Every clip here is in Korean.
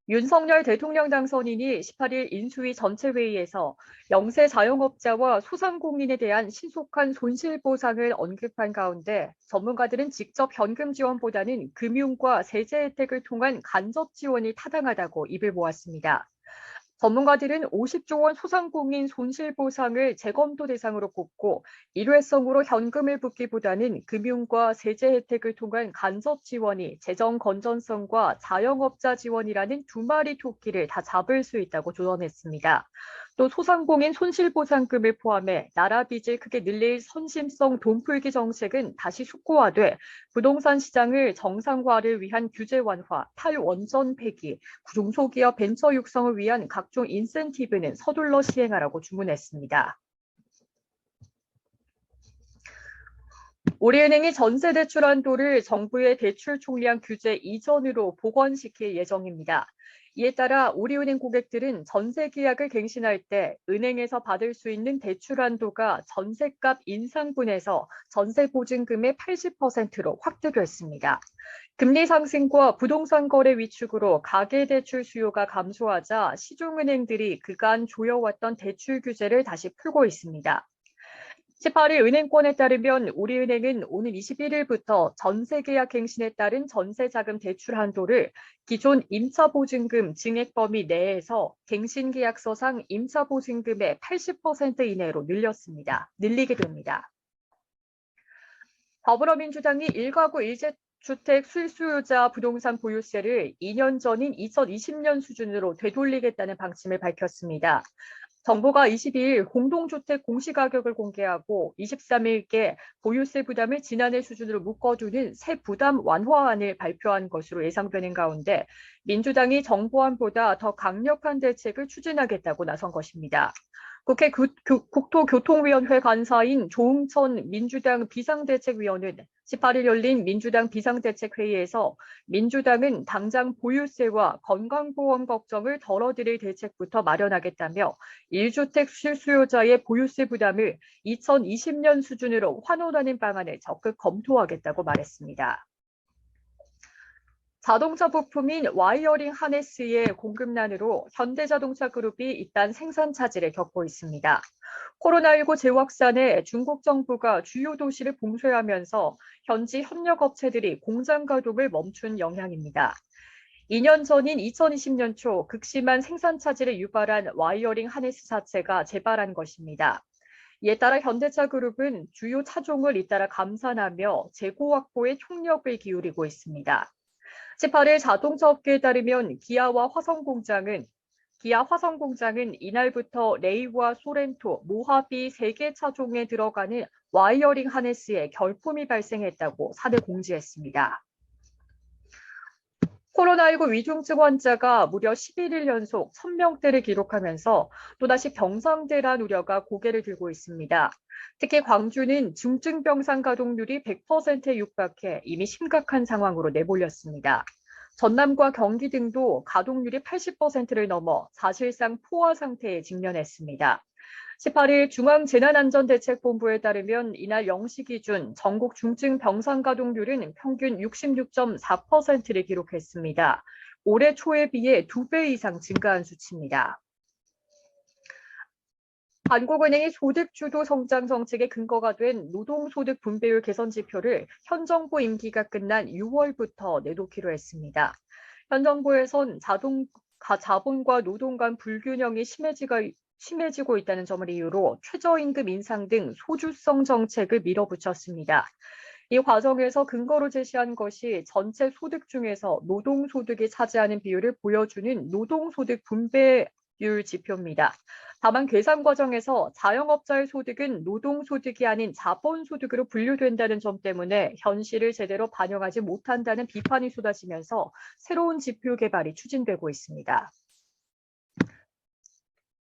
윤석열 대통령 당선인이 18일 인수위 전체회의에서 영세 자영업자와 소상공인에 대한 신속한 손실보상을 언급한 가운데 전문가들은 직접 현금 지원보다는 금융과 세제 혜택을 통한 간접 지원이 타당하다고 입을 모았습니다. 전문가들은 50조 원 소상공인 손실보상을 재검토 대상으로 꼽고 일회성으로 현금을 붓기보다는 금융과 세제 혜택을 통한 간접 지원이 재정 건전성과 자영업자 지원이라는 두 마리 토끼를 다 잡을 수 있다고 조언했습니다. 또 소상공인 손실보상금을 포함해 나라 빚을 크게 늘릴 선심성 돈풀기 정책은 다시 숙고화돼 부동산 시장을 정상화를 위한 규제 완화, 탈원전 폐기, 중소기업 벤처 육성을 위한 각종 인센티브는 서둘러 시행하라고 주문했습니다. 우리은행이 전세 대출 한도를 정부의 대출 총량 규제 이전으로 복원시킬 예정입니다. 이에 따라 우리은행 고객들은 전세 계약을 갱신할 때 은행에서 받을 수 있는 대출 한도가 전세값 인상분에서 전세 보증금의 80%로 확대됐습니다. 금리 상승과 부동산 거래 위축으로 가계대출 수요가 감소하자 시중은행들이 그간 조여왔던 대출 규제를 다시 풀고 있습니다. 18일 은행권에 따르면 우리은행은 오는 21일부터 전세계약 갱신에 따른 전세자금 대출 한도를 기존 임차보증금 증액 범위 내에서 갱신계약서상 임차보증금의 80% 이내로 늘리게 됩니다. 더불어민주당이 1가구 1주택 실수요자 부동산 보유세를 2년 전인 2020년 수준으로 되돌리겠다는 방침을 밝혔습니다. 정부가 22일 공동주택 공시가격을 공개하고 23일께 보유세 부담을 지난해 수준으로 묶어두는 새 부담 완화안을 발표한 것으로 예상되는 가운데 민주당이 정부안보다 더 강력한 대책을 추진하겠다고 나선 것입니다. 국회 국토교통위원회 간사인 조응천 민주당 비상대책위원은 18일 열린 민주당 비상대책회의에서 민주당은 당장 보유세와 건강보험 걱정을 덜어드릴 대책부터 마련하겠다며 1주택 실수요자의 보유세 부담을 2020년 수준으로 환원하는 방안을 적극 검토하겠다고 말했습니다. 자동차 부품인 와이어링 하네스의 공급난으로 현대자동차 그룹이 잇단 생산 차질을 겪고 있습니다. 코로나19 재확산에 중국 정부가 주요 도시를 봉쇄하면서 현지 협력업체들이 공장 가동을 멈춘 영향입니다. 2년 전인 2020년 초 극심한 생산 차질을 유발한 와이어링 하네스 자체가 재발한 것입니다. 이에 따라 현대차 그룹은 주요 차종을 잇따라 감산하며 재고 확보에 총력을 기울이고 있습니다. 18일 자동차 업계에 따르면 기아 화성공장은 이날부터 레이와 소렌토, 모하비 3개 차종에 들어가는 와이어링 하네스에 결품이 발생했다고 사내 공지했습니다. 코로나19 위중증 환자가 무려 11일 연속 1000명대를 기록하면서 또다시 병상대란 우려가 고개를 들고 있습니다. 특히 광주는 중증병상 가동률이 100%에 육박해 이미 심각한 상황으로 내몰렸습니다. 전남과 경기 등도 가동률이 80%를 넘어 사실상 포화 상태에 직면했습니다. 18일 중앙재난안전대책본부에 따르면 이날 0시 기준 전국 중증 병상 가동률은 평균 66.4%를 기록했습니다. 올해 초에 비해 2배 이상 증가한 수치입니다. 한국은행이 소득주도 성장 정책의 근거가 된 노동소득 분배율 개선 지표를 현 정부 임기가 끝난 6월부터 내놓기로 했습니다. 현 정부에선 자본과 노동 간 불균형이 심해지고 있다는 점을 이유로 최저임금 인상 등 소주성 정책을 밀어붙였습니다. 이 과정에서 근거로 제시한 것이 전체 소득 중에서 노동소득이 차지하는 비율을 보여주는 노동소득 분배율 지표입니다. 다만 계산 과정에서 자영업자의 소득은 노동소득이 아닌 자본소득으로 분류된다는 점 때문에 현실을 제대로 반영하지 못한다는 비판이 쏟아지면서 새로운 지표 개발이 추진되고 있습니다.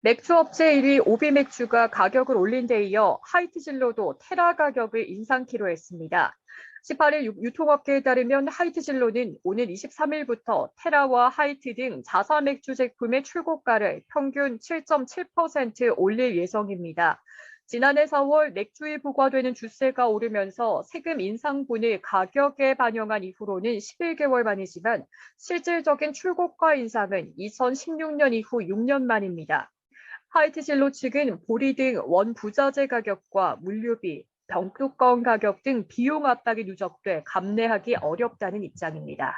맥주업체 1위 오비맥주가 가격을 올린 데 이어 하이트진로도 테라 가격을 인상키로 했습니다. 18일 유통업계에 따르면 하이트진로는 오는 23일부터 테라와 하이트 등 자사 맥주 제품의 출고가를 평균 7.7% 올릴 예정입니다. 지난해 4월 맥주에 부과되는 주세가 오르면서 세금 인상분을 가격에 반영한 이후로는 11개월 만이지만 실질적인 출고가 인상은 2016년 이후 6년 만입니다. 하이티진로 측은 보리 등 원부자재 가격과 물류비, 병뚜껑 가격 등 비용 압박이 누적돼 감내하기 어렵다는 입장입니다.